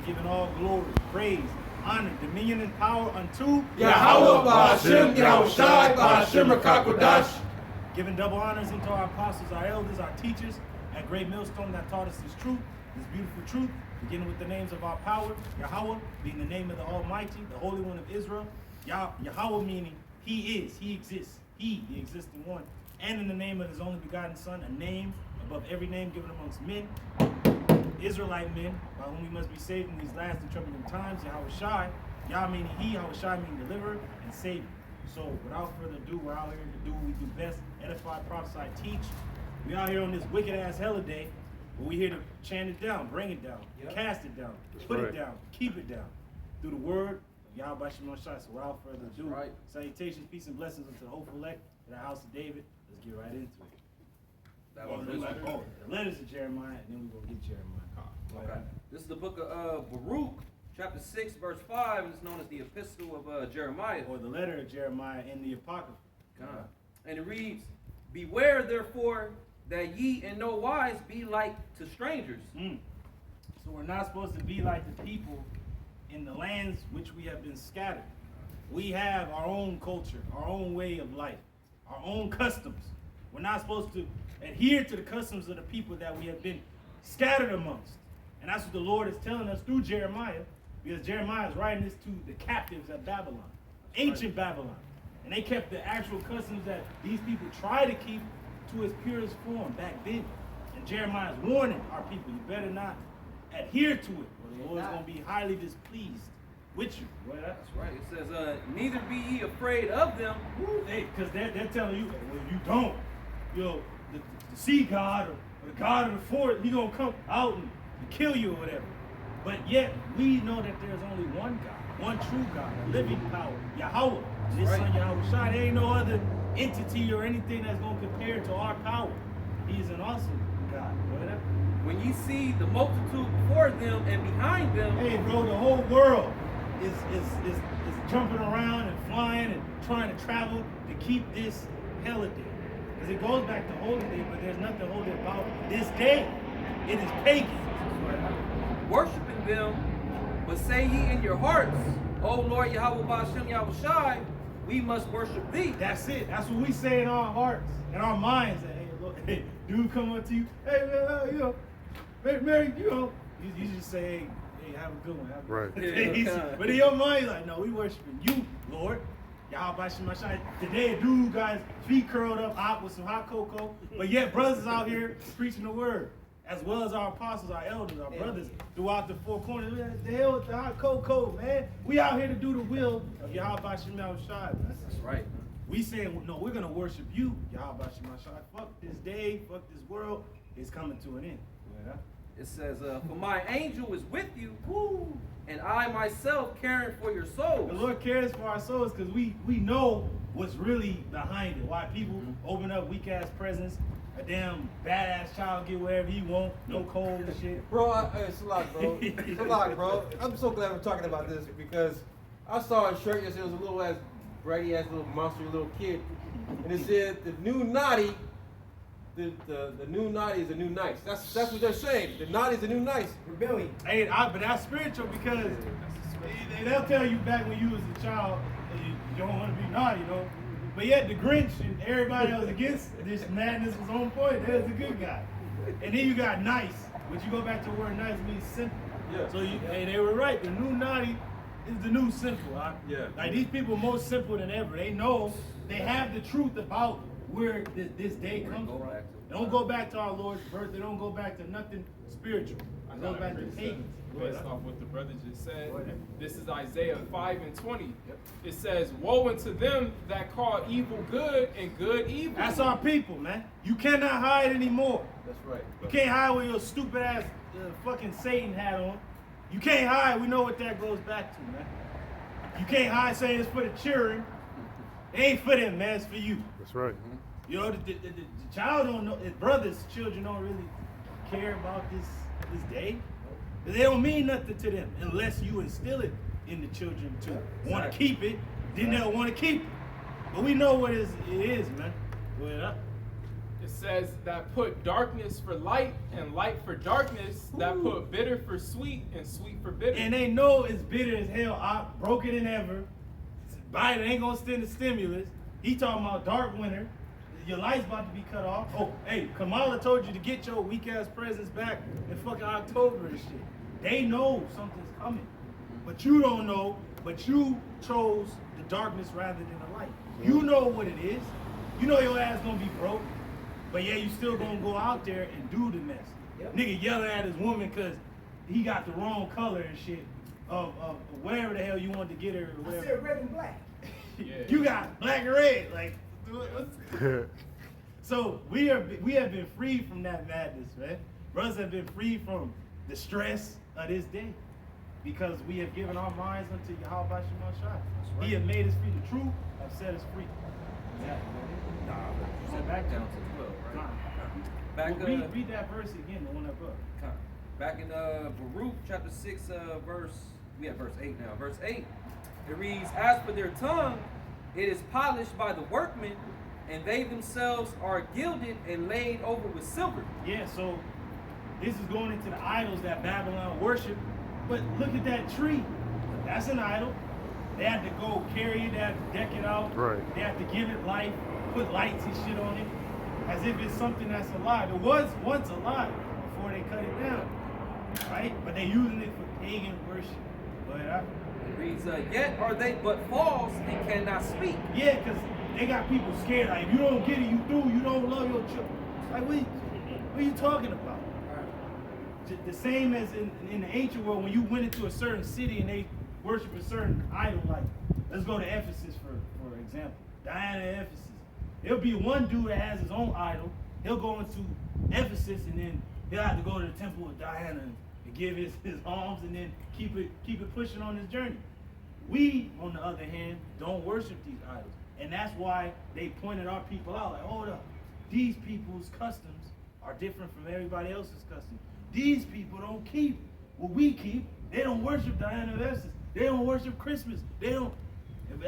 giving all glory, praise, honor, dominion, and power unto Yahweh Ba'Hashem Yahushai Ba'Hashem HaKadosh. Giving double honors unto our apostles, our elders, our teachers, that great millstone that taught us this truth, this beautiful truth, beginning with the names of our power, Yahweh, being the name of the Almighty, the Holy One of Israel. Yahweh meaning He is, He exists, He, the existing one. And in the name of His only begotten Son, a name above every name given amongst men, Israelite men, by whom we must be saved in these last and troubling times. Yahushai, Yah meaning He, Yahushai meaning deliverer and Savior. So without further ado, we're out here to do what we do best: edify, prophesy, teach. We out here on this wicked ass holiday, but we here to chant it down, bring it down, cast it down, put it down, keep it down through the word of Yahweh Shemon Shai. So without further ado, salutations, peace, and blessings unto the hopeful elect in the house of David. Let's get right into it. The letters of Jeremiah, and then we're going to get Jeremiah. Okay. This is the book of Baruch, chapter 6, verse 5, and it's known as the epistle of Jeremiah. Or the letter of Jeremiah in the Apocrypha. And it reads, "Beware therefore that ye in no wise be like to strangers." So we're not supposed to be like the people in the lands which we have been scattered. We have our own culture, our own way of life, our own customs. We're not supposed to adhere to the customs of the people that we have been scattered amongst. And that's what the Lord is telling us through Jeremiah, because Jeremiah is writing this to the captives at Babylon, ancient Babylon. And they kept the actual customs that these people try to keep to its purest form back then. And Jeremiah is warning our people, you better not adhere to it, or the Lord's going to be highly displeased with you. Well, that's right. It says, neither be ye afraid of them. Because they're telling you, well, you don't. You know, the sea god or the god of the forest, he going to come out and kill you or whatever. But yet, we know that there's only one God, one true God, a living power, Yahweh. His son Yahushua. There ain't no other entity or anything that's going to compare to our power. He is an awesome God. Whatever. When you see the multitude before them and behind them. Hey, bro, the whole world is jumping around and flying and trying to travel to keep this holiday. Because it goes back to holy day, but there's nothing holy about this day. It is pagan. Worshipping them, but say ye in your hearts, O Lord Yahweh Ba'Hashem Yahushai, we must worship thee. That's it. That's what we say in our hearts and our minds. Hey, look, hey, dude come up to you, hey, man, you know, Mary, you know, you just say, hey, have a good one. Right. But in your mind, like, no, we worshiping you, Lord. Yahweh Shemashai. Today, a dude got his feet curled up hot with some hot cocoa, but yet brothers out here preaching the word, as well as our apostles, our elders, our brothers throughout the four corners. The hell with the hot cocoa, man. We out here to do the will of Yahweh Shemashai. That's right. We saying, no, we're going to worship you, Yahweh Shemashai. Fuck this day, fuck this world. It's coming to an end. Yeah. It says, for my angel is with you, and I myself caring for your souls. The Lord cares for our souls because we know what's really behind it. Why people open up weak-ass presents, a damn badass child get whatever he want, no cold and shit. Bro, it's a lot, bro. It's a lot, bro. I'm so glad we're talking about this because I saw a shirt yesterday. It was a little ass, bratty ass little monster little kid. And it said, the new naughty, the new naughty is the new nice. That's what they're saying. The naughty is the new nice. Rebellion. Hey, but that's spiritual because they'll tell you back when you was a child, you don't want to be naughty, you know. But yet the Grinch and everybody else against this madness was on point. There's the good guy. And then you got nice, but you go back to the word nice means simple. Yeah. So they were right. The new naughty is the new simple. Huh? Yeah. Like these people are more simple than ever. They know, they have the truth about where this day comes from. They don't go back to our Lord's birth. They don't go back to nothing spiritual. They go back to pagans. Based off what the brother just said, this is Isaiah 5:20. It says, "Woe unto them that call evil good and good evil." That's our people, man. You cannot hide anymore. That's right. You can't hide with your stupid ass fucking Satan hat on. You can't hide. We know what that goes back to, man. You can't hide saying it's for the children. It ain't for them, man. It's for you. That's right. You know, the child don't know. His brothers, children don't really care about this day. They don't mean nothing to them unless you instill it in the children to want to keep it. Then they'll want to keep it. But we know what it is, man. It says that put darkness for light and light for darkness, that put bitter for sweet and sweet for bitter. And they know it's bitter as hell, broken than ever. Biden ain't gonna send the stimulus. He talking about dark winter. Your light's about to be cut off. Oh, hey, Kamala told you to get your weak ass presidents back in fucking October and shit. They know something's coming. But you don't know, but you chose the darkness rather than the light. You know what it is. You know your ass gonna be broke. But yeah, you still gonna go out there and do the mess. Yep. Nigga yelling at his woman because he got the wrong color and shit of whatever the hell you wanted to get her or whatever. I said red and black. Yeah. You got black and red, like. So we have been free from that madness, man. Brothers have been free from the stress of this day because we have given our minds unto Yahweh Shema Shai. He has made us free. The truth have set us free. Exactly. Nah, you said back down to 12, right? Back, well, read that verse again, the one up. Back in Baruch chapter 6, we at verse 8 now. Verse 8, it reads, as for their tongue, it is polished by the workmen, and they themselves are gilded and laid over with silver. Yeah, so this is going into the idols that Babylon worship. But look at that tree. That's an idol. They had to go carry it, they had to deck it out. Right. They had to give it life, put lights and shit on it, as if it's something that's alive. It was once alive before they cut it down, right? But they're using it for pagan worship. But it reads, yet are they but false and cannot speak. Yeah, because they got people scared. Like, if you don't get it, you do. You don't love your children. Like, what are you talking about? The same as in the ancient world, when you went into a certain city and they worship a certain idol, like, let's go to Ephesus for example. Diana Ephesus. There'll be one dude that has his own idol. He'll go into Ephesus and then he'll have to go to the temple of Diana and give his alms and then keep it pushing on his journey. We, on the other hand, don't worship these idols. And that's why they pointed our people out, like, hold up, these people's customs are different from everybody else's customs. These people don't keep what we keep. They don't worship Diana of Ephesus. They don't worship Christmas. They don't,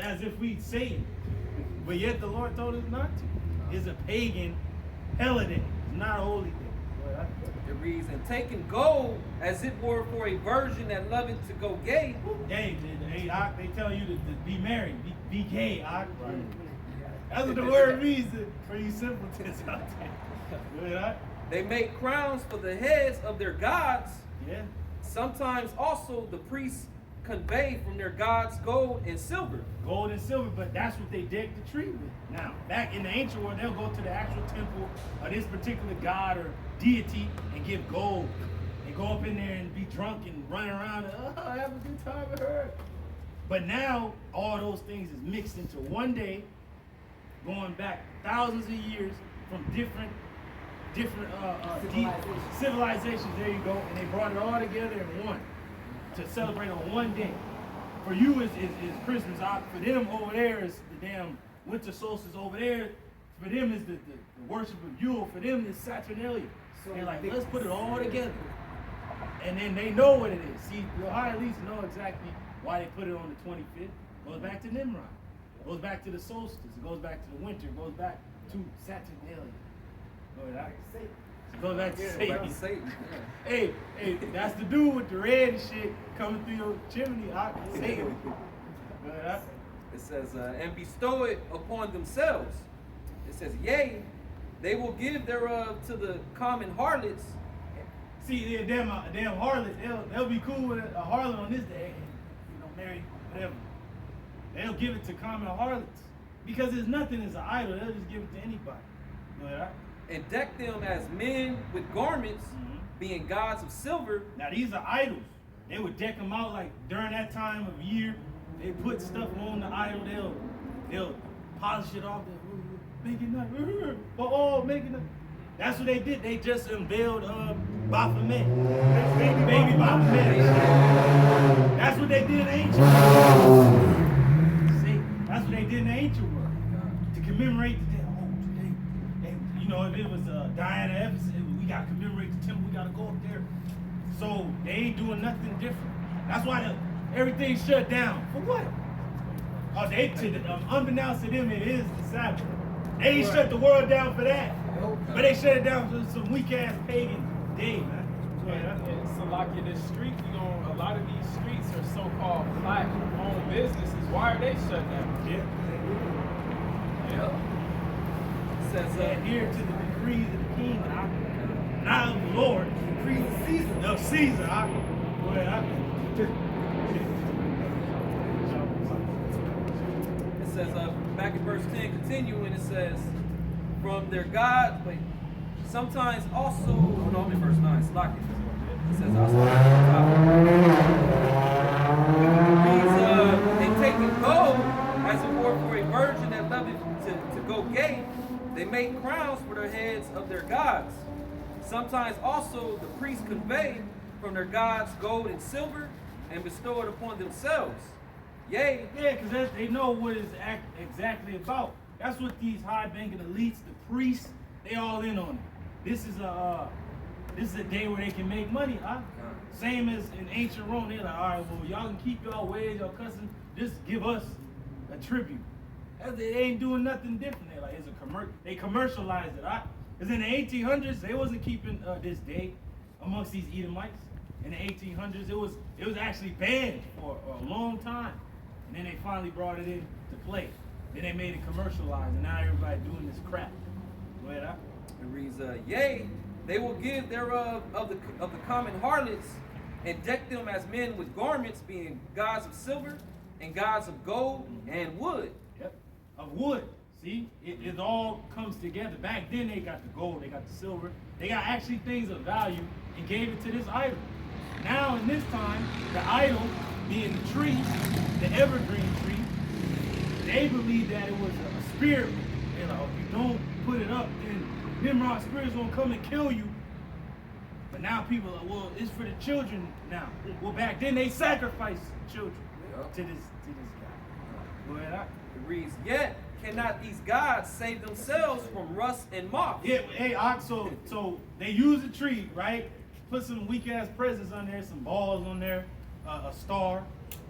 as if we say it. But yet the Lord told us not to. It's a pagan holiday. It's not a holy day. It reads, and taking gold as it were for a virgin that loveth to go gay. Hey, they tell you to be married, be gay. That's what the word means for you simpletons out there. They make crowns for the heads of their gods. Yeah. Sometimes also the priests convey from their gods gold and silver. Gold and silver, but that's what they deck the tree with. Now, back in the ancient world, they'll go to the actual temple of this particular god or deity and give gold. And go up in there and be drunk and run around and, have a good time with her. But now, all those things is mixed into one day, going back thousands of years from different civilizations. There you go. And they brought it all together in one to celebrate on one day. For you is Christmas. For them over there is the damn winter solstice. Over there, for them is the worship of Yule. For them is Saturnalia. So they're like, let's put it all together. And then they know what it is. See, you'll at least know exactly why they put it on the 25th. It goes back to Nimrod. It goes back to the solstice. It goes back to the winter. It goes back to Saturnalia. Go back to Satan. Hey, that's the dude with the red and shit coming through your chimney. Satan. It says, and bestow it upon themselves. It says, yea, they will give thereof to the common harlots. See, a damn harlot, they'll be cool with a harlot on this day. Marry, whatever. They'll give it to common harlots. Because there's nothing as an idol, they'll just give it to anybody. And deck them as men with garments, being gods of silver. Now these are idols. They would deck them out like during that time of year. They put stuff on the idol. They'll polish it off. Make it nice. Make it nice. That's what they did. They just unveiled Baphomet. Baby Baphomet. That's what they did in the ancient world. See, that's what they did in the ancient world. To commemorate the day. If it was Diana Ephesus, we got to commemorate the temple, we got to go up there. So they ain't doing nothing different. That's why everything's shut down. For what? Unbeknownst to them, it is the Sabbath. They ain't shut the world down for that. But they shut it down for some weak ass pagan day, man. And Salakia, this street, a lot of these streets are so-called black-owned businesses. Why are they shut down? Yeah. It says, adhere to the decrees of the king, not of the Lord. Decrees of Caesar. Of Caesar. It says, back in verse 10, continuing, it says, from their God, sometimes also, no, I'm in verse 9, Slack it. It says, I'll start at the top. They taking gold as a reward for a virgin that loved to go gay. They make crowns for their heads of their gods. Sometimes also the priests convey from their gods gold and silver and bestow it upon themselves. Yea. Yeah, because they know what it's exactly about. That's what these high-banking elites, the priests, they all in on it. This is a day where they can make money, huh? Same as in ancient Rome, they're like, all right, well, y'all can keep y'all ways, y'all customs, just give us a tribute. They ain't doing nothing different. They're like, they commercialized it, huh? Because in the 1800s, they wasn't keeping this day amongst these Edomites. In the 1800s, it was actually banned for a long time. And then they finally brought it in to play. Then they made it commercialized, and now everybody doing this crap. Go ahead, huh? It reads, yea, they will give thereof of the common harlots and deck them as men with garments, being gods of silver and gods of gold and wood. Yep, of wood. See, it all comes together. Back then they got the gold, they got the silver, they got actually things of value and gave it to this idol. Now in this time, the idol being the tree, the evergreen tree, they believe that it was a spirit. You know, if you don't put it up, then Nimrod's spirit's gonna come and kill you. But now people are, well, it's for the children now. Well, back then they sacrificed children to this guy. Go ahead, It reads, yet cannot these gods save themselves from rust and moth? Yeah, hey, so they use a tree, right? Put some weak ass presents on there, some balls on there, a star.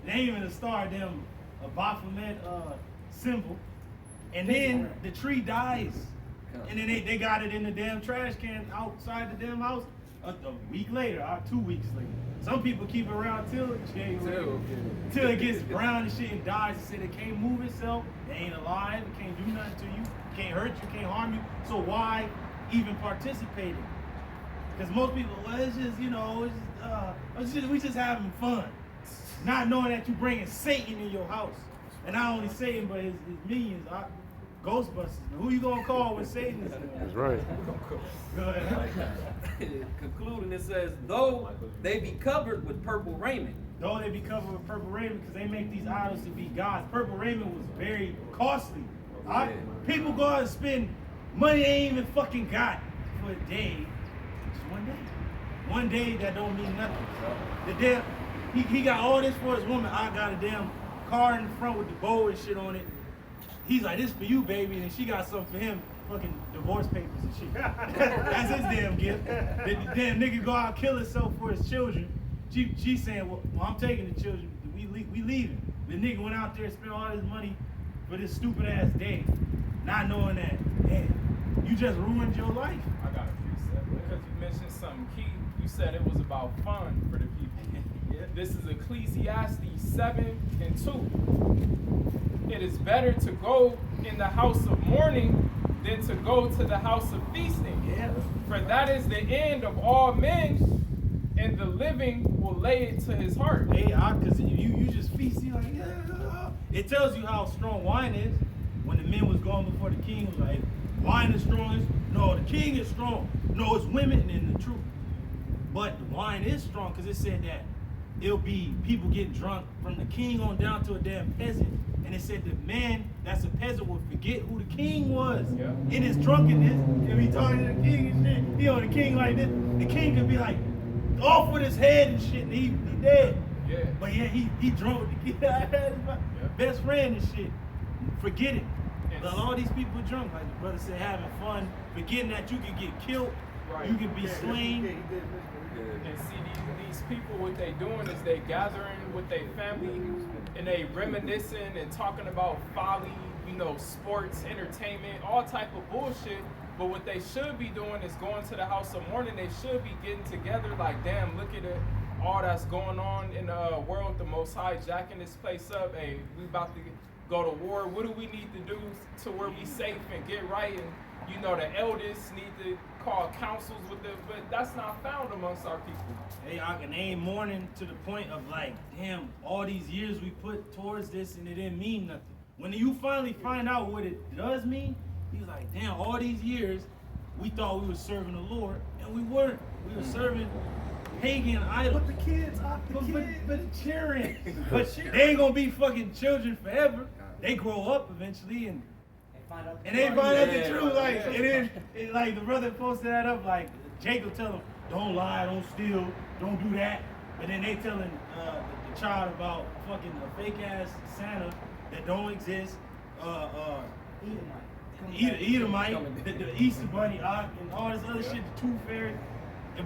It ain't even a star, damn, a Baphomet symbol. And then the tree dies. And then they got it in the damn trash can outside the damn house a week later, or 2 weeks later. Some people keep it around till January, till it gets brown and shit and dies. They say it can't move itself, it ain't alive, it can't do nothing to you, it can't hurt you, can't harm you. So why even participate in it? Because most people, well, it's just, you know, we just having fun. Not knowing that you're bringing Satan in your house. And not only Satan, but his minions, Ghostbusters. Who you gonna call when Satan is there? That's right. Go ahead. Concluding, it says, though they be covered with purple raiment. Though they be covered with purple raiment, because they make these idols to be gods. Purple raiment was very costly. People go out and spend money they ain't even fucking got for a day. Just one day. One day that don't mean nothing. The damn, he got all this for his woman. I got a damn car in the front with the bow and shit on it. He's like, this for you, baby, and she got something for him, fucking divorce papers and shit. That's his damn gift. The damn nigga go out and kill himself for his children. She saying, well, I'm taking the children. We leaving. The nigga went out there and spent all his money for this stupid ass day, not knowing that, man, you just ruined your life. I got a precept because you mentioned something key. You said it was about fun for the people. Yeah. This is Ecclesiastes 7:2. It is better to go in the house of mourning than to go to the house of feasting. Yeah. For that is the end of all men, and the living will lay it to his heart. Hey, because you just feast, you like, yeah. It tells you how strong wine is. When the men was going before the king, was like, wine is strongest. No, the king is strong. No, it's women and the truth. But the wine is strong because it said that it'll be people getting drunk from the king on down to a damn peasant. And it said the man that's a peasant will forget who the king was. Yeah. In his drunkenness, if he talking to the king and shit, he on the king like this, the king could be like off with his head and shit, and he dead. Yeah. But yeah, he drunk with the kid. Best friend and shit. Forget it. Yes. All these people drunk, like the brother said, having fun, forgetting that you could get killed, Right. you could be slain. And see, these people, what they doing is they gathering with their family and they reminiscing and talking about folly, you know, sports, entertainment, all type of bullshit. But what they should be doing is going to the house of mourning. They should be getting together like, damn, look at it, all that's going on in the world, the Most High jacking this place up. Hey, we about to go to war. What do we need to do to where we safe and get right? And you know, the elders need to call councils with them, but that's not found amongst our people. Hey, and they ain't mourning to the point of like, damn, all these years we put towards this and it didn't mean nothing. When you finally find out what it does mean, he's like, damn, all these years we thought we were serving the Lord and we weren't. We were serving pagan idols. But the kids, But cheering. But they ain't gonna be fucking children forever. They grow up eventually and they find out the truth. Like, and then like the brother posted that up. Like Jacob tell him, don't lie, don't steal, don't do that. But then they telling the child about fucking a fake ass Santa that don't exist. Edomite, the Easter Bunny, and all this other shit, the Tooth Fairy.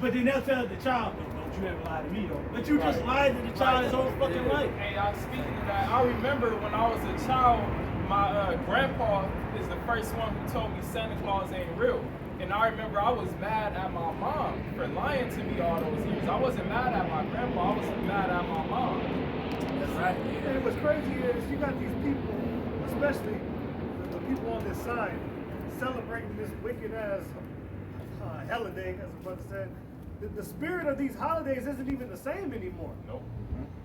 But then they'll tell the child, don't you ever lie to me though. But you just lied to the child his whole fucking life. Hey, speaking of that, I remember when I was a child, my grandpa is the first one who told me Santa Claus ain't real. And I remember I was mad at my mom for lying to me all those years. I wasn't mad at my grandpa, I was mad at my mom. That's right. And what's crazy is you got these people, especially the people on this side, celebrating this wicked ass holiday, as the brother said. The spirit of these holidays isn't even the same anymore. Nope.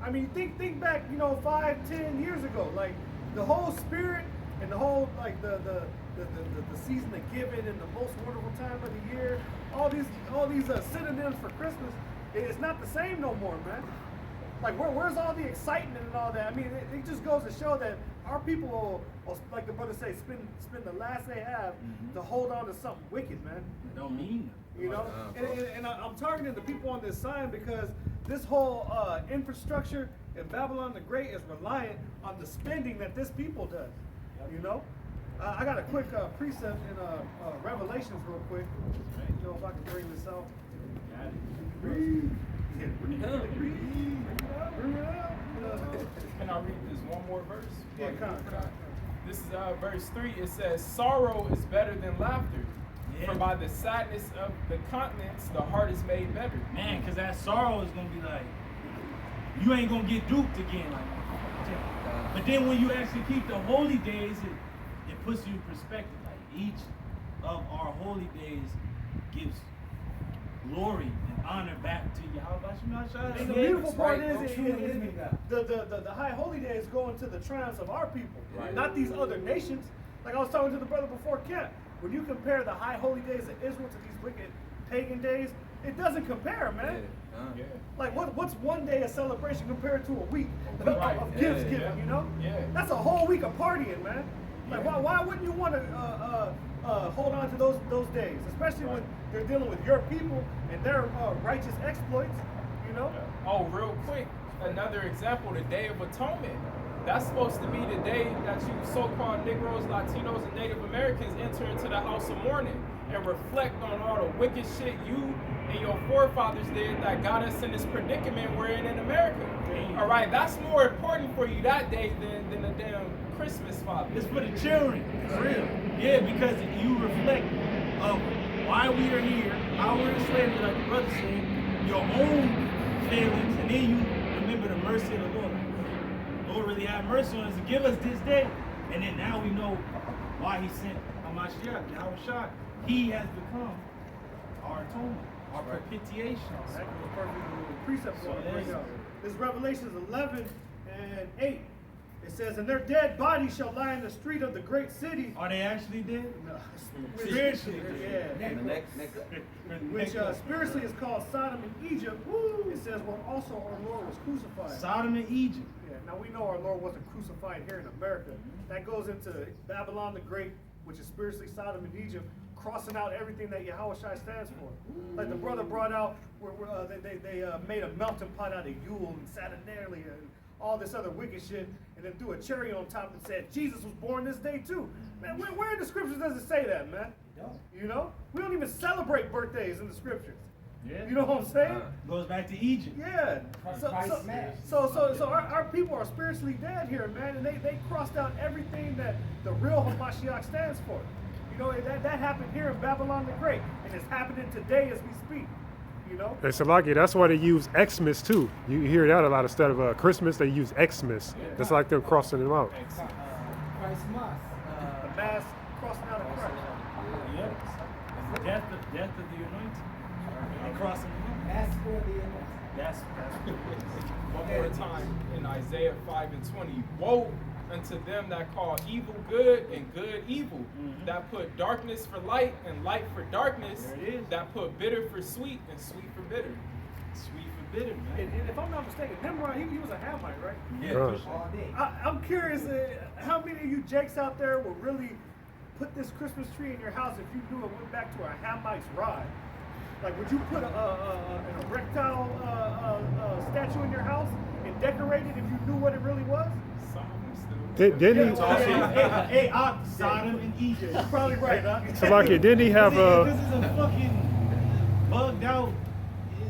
I mean, think back, 5-10 years ago, like the whole spirit and the whole like the season of giving and the most wonderful time of the year, all these synonyms for Christmas, it's not the same no more, man. Like where's all the excitement and all that? I mean, it just goes to show that our people will like the brother say, spend the last they have to hold on to something wicked, man. It don't mean nothing. And I'm targeting the people on this side because this whole infrastructure in Babylon the Great is reliant on the spending that this people does. I got a quick precept in Revelations real quick. If I can bring this out. Can I read this one more verse? Yeah, come on. This is verse 3. It says, sorrow is better than laughter. Yeah. For by the sadness of the continents, the heart is made better. Man, because that sorrow is going to be like, you ain't going to get duped again. Like, but then when you actually keep the holy days, it puts you in perspective. Like each of our holy days gives glory and honor back to Yahweh. And the beautiful part is the high holy days go into the triumphs of our people, not these other nations. Like I was talking to the brother before camp, when you compare the high holy days of Israel to these wicked pagan days, it doesn't compare, man. Yeah. Like what's one day of celebration compared to a week of gifts given? Yeah. That's a whole week of partying, man. Like why wouldn't you want to hold on to those days, especially when they're dealing with your people and their righteous exploits, Oh, real quick, another example, the Day of Atonement. That's supposed to be the day that you so-called Negroes, Latinos, and Native Americans enter into the house of mourning and reflect on all the wicked shit you and your forefathers did that got us in this predicament we're in America. All right, that's more important for you that day than the damn Christmas, Father. It's for the children. It's real. Yeah, because you reflect of why we are here, how we're in slavery, like the brother said, your own failings, and then you remember the mercy of the Lord. Lord really have mercy on us and give us this day. And then now we know why he sent Hamashiach, Yahushua. He has become our atonement, our propitiation. That's the perfect precept I want to bring up. This is Revelations 11:8. It says, and their dead bodies shall lie in the street of the great city. Are they actually dead? No, Spiritually. yeah. And the next Which spiritually is called Sodom and Egypt. It says, well, also our Lord was crucified. Sodom and Egypt. Yeah, now we know our Lord wasn't crucified here in America. That goes into Babylon the Great, which is spiritually Sodom and Egypt, crossing out everything that Yahushua stands for. Like the brother brought out, they made a melting pot out of Yule and Saturnalia and all this other wicked shit, and then threw a cherry on top and said Jesus was born this day too. Man, where in the scriptures does it say that, man? We don't even celebrate birthdays in the scriptures. Yeah. You know what I'm saying? Goes back to Egypt. Yeah. So our people are spiritually dead here, man, and they crossed out everything that the real Hamashiach stands for. You know, that happened here in Babylon the Great, and it's happening today as we speak. You know? Hey, Salaki, that's why they use Xmas too. You hear that a lot instead of Christmas. They use Xmas. That's like them crossing them out. Christmas. The mass crossing out of Christ. Yep. It's the death of the anointed. And crossing the line. That's for the anointing. That's One more time in Isaiah 5:20. Woe unto them that call evil good and good evil, that put darkness for light and light for darkness, There it is. that put bitter for sweet and sweet for bitter. sweet for bitter, man. And if I'm not mistaken, Nimrod, he was a Hamite, right? Yeah, Right. for sure. All day. I'm curious, how many of you jakes out there will really put this Christmas tree in your house if you knew it went back to a Hamite's ride? Like, would you put an erectile statue in your house and decorate it if you knew what it really was? Some of them still. Didn't he? Hey, Sodom and Egypt. You're probably right, huh? Salaki, didn't he have This is a fucking bugged out.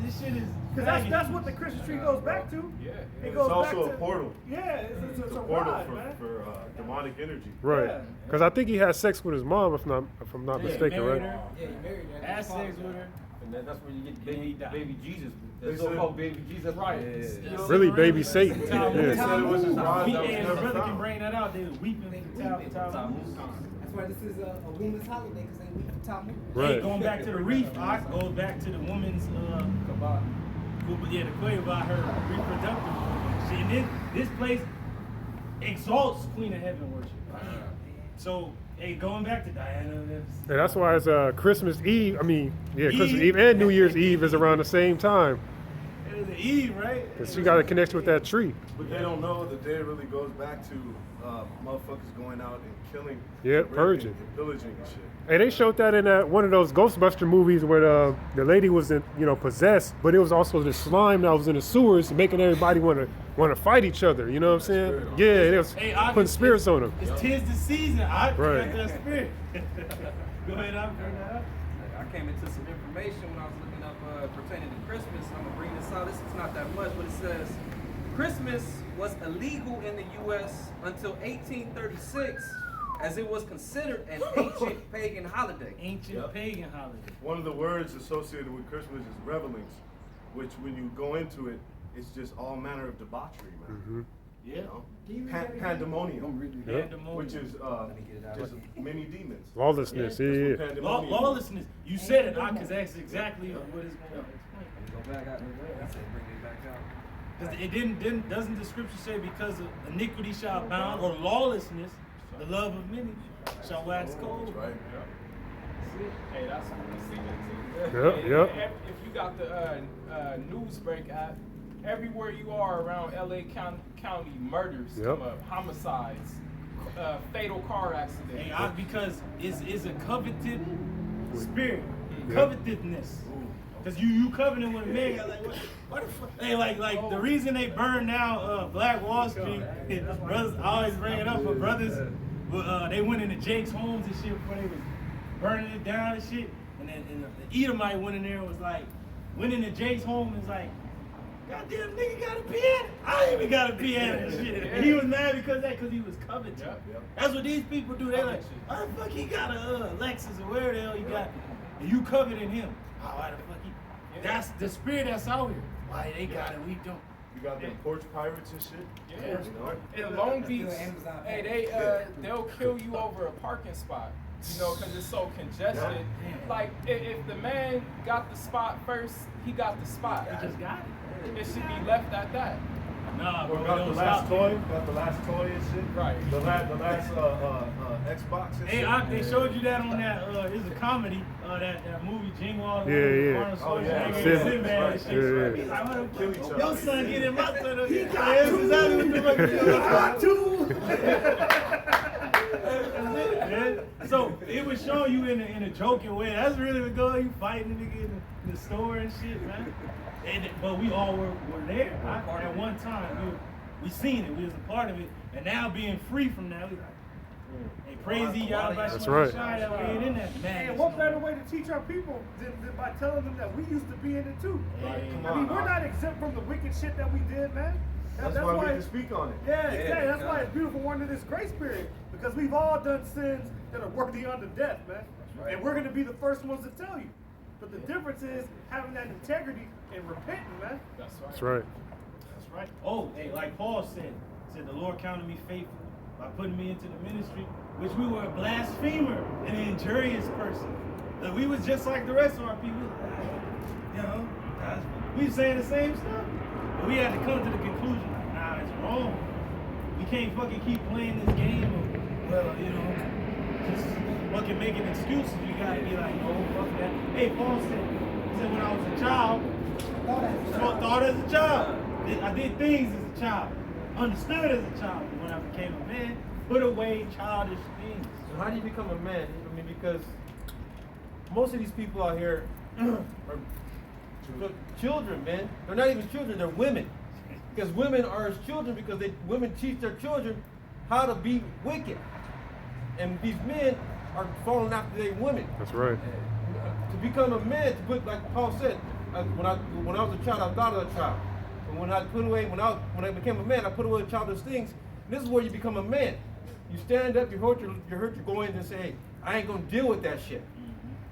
This shit is. Because that's what the Christmas tree goes back to. Yeah. It It's goes also back to, a portal. Yeah, it's It's a a portal ride, man. for demonic energy. Right. Yeah. Because I think he had sex with his mom, if I'm not Yeah, mistaken, married right? her, Yeah, you married her. had sex with her. And that's where you get Then he died. baby Jesus. They The said- so-called baby Jesus. Right. Yeah. Really, baby Satan. They Yeah. said it was his rod that was Hey, never the brother can found. bring that out. They was weeping for Tammuz. That's why this is a woman's holiday, because they weep for Talmud. Hey, Right. going back to the reef, I goes back to the woman's the quay about her reproductive shit. And this place exalts Queen of Heaven worship. So, hey, going back to Diana, And that's why it's Christmas Eve. Christmas Eve and New Year's Eve is around the same time. it was an Eve, right? Because she got a connection with that tree. But they don't know that day really goes back to motherfuckers going out and killing, Yeah, raping, purging. and pillaging and shit. Hey, they showed that in one of those Ghostbuster movies where the lady was possessed, but it was also the slime that was in the sewers making everybody want to fight each other. You know what I'm saying? Spirit on Yeah, it was Hey, putting spirits on them. It's tis the season. I Right. got that spirit. Go ahead, I'll bring that up. I came into some information when I was looking up pertaining to Christmas. I'm gonna bring this out. This is not that much, but it says Christmas was illegal in the U.S. until 1836, as it was considered an ancient pagan holiday. Ancient pagan holiday. One of the words associated with Christmas is revelings, which when you go into it, it's just all manner of debauchery, man. Yeah. You know? Can you read that again? Pandemonium, Pandemonium. which is just many demons. Lawlessness, That's what yeah. pandemonium is. Lawlessness. You said it, because that's exactly what it's going to explain. Let me go back out. I said bring it back out. Because it doesn't the scripture say because of iniquity shall abound, or lawlessness, the love of many shall wax cold. That's right. Hey, that's what we see it too. Yep, And yep. If you got the Newsbreak app, everywhere you are around LA County, murders Yep. come up, homicides, fatal car accidents. Hey, because it's a coveted spirit, Yeah. covetousness. Because you covenant with a man, you're like, what the fuck? Hey, like the reason they burn down Black Wall Street, brothers, I always bring it up, but brothers, they went into Jake's homes and shit before they was burning it down and shit. And then the Edomite went in there and was like, went into Jake's home and was like, goddamn nigga got a piano. I ain't even got a piano and shit. And he was mad because he was coveted. Yep. That's what these people do. They like, why the fuck he got a Lexus or where the hell he got? And you coveted him. Oh, why the fuck he? That's the spirit that's out here. Why they got it, we don't. You got them porch pirates and shit. Yeah. You know? In Long Beach, Amazon hey, they'll kill you over a parking spot, because it's so congested. Yeah. Like, if the man got the spot first, he got the spot. He just got it. It should be left at that. Nah, bro, Or we got don't the last stop. toy, got the last toy and shit. Right. The last Xbox and Hey, shit. they showed you that on that. It's a comedy. That movie Jingle All the Yeah, Way. yeah. Arnold Oh, yeah. Schwarzenegger and Sinbad. Sinbad and shit. Yeah, yeah. He's like, what the Kill fuck? each other. Your son getting my son. He got two. So it was showing you in a joking way. That's really what going. You fighting the nigga in the store and shit, man. But we all were there. At one time, we seen it. We was a part of it. And now being free from that, we like, hey, praise ye Yahweh. That's right. That we ain't in that man. And what better way to teach our people than by telling them that we used to be in it too? Hey, I mean, we're not exempt from the wicked shit that we did, man. That's why we can speak on it. Yeah, exactly. That's yeah. why it's beautiful we're under this grace period. Because we've all done sins that are worthy unto death, man. right. And we're going to be the first ones to tell you. But the difference is having that integrity and repenting, man. That's right. That's right. That's right. Oh, hey, like Paul said the Lord counted me faithful by putting me into the ministry, which we were a blasphemer and an injurious person. Like, we was just like the rest of our people. You know, we was saying the same stuff. But we had to come to the conclusion, like, nah, it's wrong. We can't fucking keep playing this game of, well, you know, just fucking making excuses. You gotta be like, no, fuck that. Hey, Paul said when I was a child, thought as a child. I did things as a child. Understood as a child. But when I became a man, put away childish things. So how do you become a man? I mean, because most of these people out here are children, man. They're not even children, they're women. Because women are as children because women teach their children how to be wicked. And these men are falling after their women. That's right. To become a man, to put, like Paul said, when I was a child, I thought of a child. And when I became a man, I put away childish things. And this is where you become a man. You stand up, you hurt your goings and say, hey, I ain't gonna deal with that shit.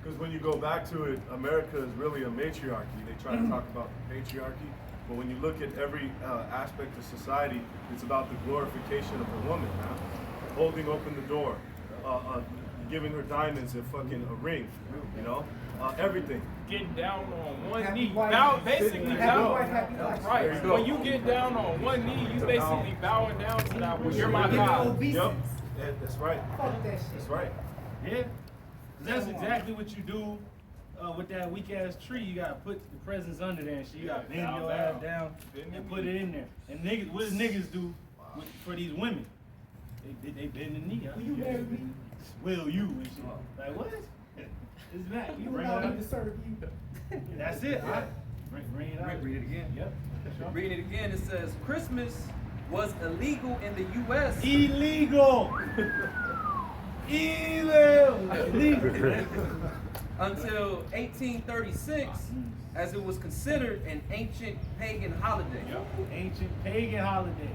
Because when you go back to it, America is really a matriarchy. They try to talk about the patriarchy, but when you look at every aspect of society, it's about the glorification of the woman, man. Holding open the door, giving her diamonds and fucking a ring, you know, everything. Getting down on one Happy knee. wife. Basically, Happy bow. wife, happy life. There Right. you go. When you get down on one knee, you basically bowing down to that one. You're my Give God. obeisance. Yep, yeah, that's right. Fuck that shit. That's right. Yeah. That's exactly what you do with that weak ass tree. You gotta put the presents under there and shit. You gotta bend Down, your down. ass down Bend and the put knee. it in there. And niggas, what does niggas do for these women? They bend the knee. Will you marry me? Will you and shit. Like what? It's that. You You bring it allow me up. to serve you. That's it. All right. Bring it out. Read it again. Yep. Sure. Reading it again, it says Christmas was illegal in the U.S. Illegal. Illegal. until 1836, as it was considered an ancient pagan holiday. Ancient pagan holiday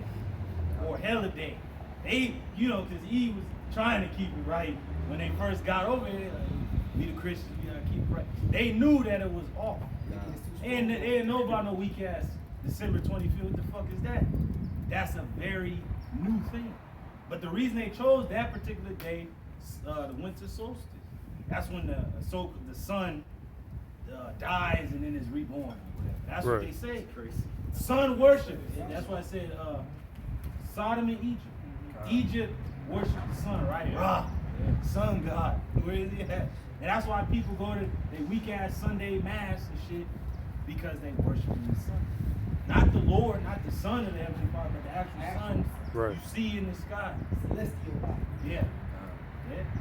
or holiday. They, you know, because Eve was trying to keep it right when they first got over here. Like, we the Christians, we gotta keep it right. They knew that it was off. And they didn't know about no weak ass December 25th. What the fuck is that? That's a very new thing. But the reason they chose that particular day, the winter solstice, that's when the sun dies and then is reborn. Or whatever. That's what they say. Sun worship. And that's why I said Sodom and Egypt. Egypt worshiped the sun, right? Ra, sun god. Where is he at? And that's why people go to their weak ass Sunday mass and shit, because they worship the sun. Not the Lord, not the son of the Heavenly Father, but the actual sun Right. you see in the sky. Celestial body.